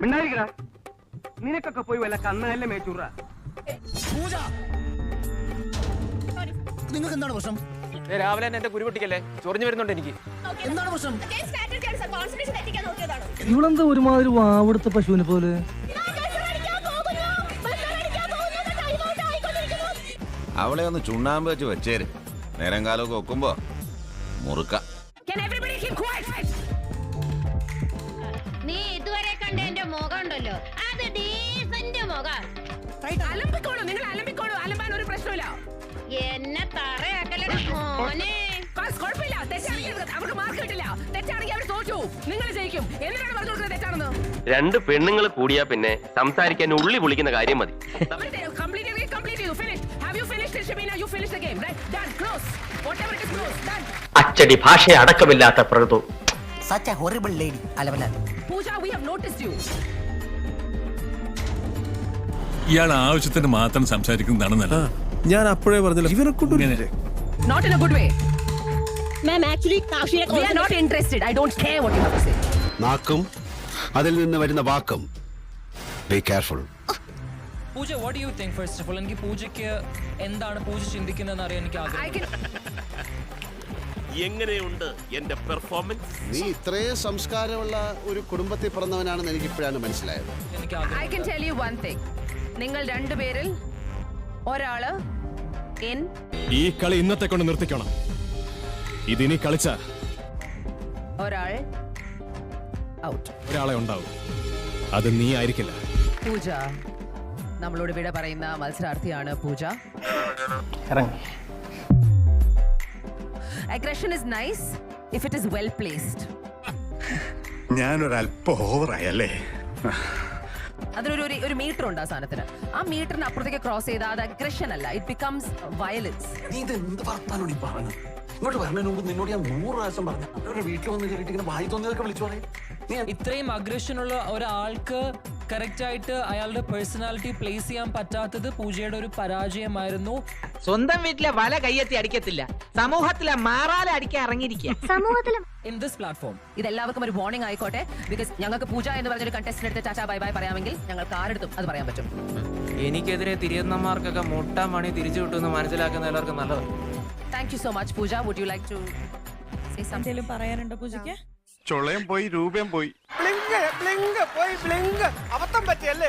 മിണ്ടായിരിക്കടാ. നിനക്കൊക്കെ പോയി വല്ല കന്നുകല്ലേ മേച്ചൂറ. പൂജ, നിങ്ങൾക്ക് എന്താണ് പ്രശ്നം? രാവിലെ തന്നെ എന്റെ കുരുപൊട്ടിക്കല്ലേ, ചൊറിഞ്ഞു വരുന്നുണ്ട് എനിക്ക്. എന്താണ് പ്രശ്നം? ഇവളെന്താ ഒരുമാതിരി വാവെടുത്ത പശുവിനെ പോലെ? അവളെ ഒന്ന് ചുണ്ണാമ്പ് വെച്ച് വെച്ചേര്. നേരം കാലമൊക്കെ വെക്കുമ്പോ മുറുക്ക. നീ ഇതുവരെ കണ്ട എന്റെ മുഖം ഉണ്ടല്ലോ, അത് ഡീസന്റ് മുഖം. അലമ്പിക്കോളൂ, നിങ്ങൾ അലമ്പിക്കോളൂ, അലമ്പാൻ ഒരു പ്രശ്നമില്ല. എന്നെ തറയാക്കലടാ മോനെ. കുഴപ്പമില്ല, തെറ്റാണെങ്കിൽ അവർക്ക് മാർക്ക് കിട്ടില്ല. തെറ്റാണെങ്കിൽ അവർ തോറ്റു, നിങ്ങൾ ജയിക്കും. എന്തിനാണ് പറഞ്ഞു കൊടുക്കുന്നത് തെറ്റാണെന്ന്? രണ്ട് പെണ്ണുങ്ങൾ കൂടിയാ പിന്നെ സംസാരിക്കാൻ ഉള്ളി പൊളിക്കുന്ന കാര്യം മതി. അച്ചടി ഭാഷ അടക്കമില്ലാത്ത പ്രകൃതു. Such a horrible lady. അലവലാൽ. Pooja, we have noticed you. ഇയാൾ ആവശ്യത്തിന് മാത്രം സംസാരിക്കുന്നതാണ് നല്ലത്. ഞാൻ അപ്പോഴേ പറഞ്ഞില്ല ഇവരെ കൊണ്ട് Not in a good way. Ma'am, actually, We are not interested. I don't care what you have to say. നാക്കും അതിൽ നിന്ന് വരുന്ന വാക്കും. Be careful. Pooja, what do you think first of all? എനിക്ക് പൂജയ്ക്ക് എന്താണ് പൂജ ചിന്തിക്കുന്നതെന്ന് അറിയാൻ എനിക്ക് ആഗ്രഹം. എങ്ങനെയുണ്ട് എന്റെ പെർഫോമൻസ്? നീ ഇത്രയും സംസ്കാരമുള്ള ഒരു കുടുംബത്തിൽ പിറന്നവനാണെന്ന് എനിക്ക് ഇപ്പോഴാണ് മനസ്സിലായത്. എനിക്ക് I can tell you one thing. നിങ്ങൾ രണ്ടുപേരിൽ ഒരാള് ഈ കളി ഇന്നത്തെ കൊണ്ട് നിർത്തിക്കണം. ഇതിനി കളിച്ച ഒരാൾ ഔട്ട്. ഒരാളെ ഉണ്ടാവും, അത് നീ ആയിരിക്കില്ല. പൂജ, നമ്മളോട് വിട പറയുന്ന മത്സരാർത്ഥിയാണ് പൂജ. Aggression is nice if it is well placed. ഞാനൊരല്പം ഓവറായല്ലേ? അതിനൊരു ഒരു മീറ്റർ ഉണ്ട് ആ സാധനത്തിന്. ആ മീറ്ററിന് അപ്പുറത്തേക്ക് ക്രോസ് ചെയ്താൽ അത് അഗ്രഷൻ അല്ല, ഇറ്റ് ബിക്കംസ് വയലൻസ്. നീ ഇത് എന്ത് വർത്താനോട് പറഞ്ഞു? ഇങ്ങോട്ട് വരുന്നതിന് മുമ്പ് നിന്നോട് ഞാൻ 100 പ്രാവശ്യം പറഞ്ഞു. അവരുടെ വീട്ടിൽ വന്ന് കയറിയിട്ട് ഇങ്ങനെ വായി തോന്നിയതൊക്കെ വിളിച്ചു പറയും. ഇത്രയും അഗ്രഷൻ ഉള്ള ഒരാൾക്ക് കറക്റ്റ് ആയിട്ട് അയാളുടെ പേഴ്സണാലിറ്റി പ്ലേസ് ചെയ്യാൻ പറ്റാത്തത് പൂജയുടെ ഒരു പരാജയമായിരുന്നു. സ്വന്തം വീട്ടിലെ വല കയ്യെത്തി അടിക്കത്തില്ല, സമൂഹത്തിലെ മാറാലെ അടിക്കാൻ ഇറങ്ങിയിരിക്കുക. In this platform. ഇതെല്ലാവർക്കും ഒരു വാർണിംഗ് ആയിക്കോട്ടെ. ബിക്കോസ് ഞങ്ങൾക്ക് പൂജ എന്ന് പറഞ്ഞൊരു കണ്ടസ്റ്റന്റ് എടുത്ത് ടാറ്റാ ബൈ ബൈ പറയാമെങ്കിൽ ഞങ്ങൾക്ക് ആരെടുത്തും അത് പറയാൻ പറ്റും. എനിക്കെതിരെ തിരിയുന്നമാർക്കൊക്കെ മുട്ടാൻ പണി തിരിച്ചു കിട്ടുമെന്ന് മനസ്സിലാക്കുന്ന എല്ലാവർക്കും നല്ലത്. Thank you so much Pooja. Would you like to say something? പറയാനുണ്ടോ പൂജയ്ക്ക്? ചൊളയും പോയി രൂപയും പോയി. അബദ്ധം പറ്റിയല്ലേ?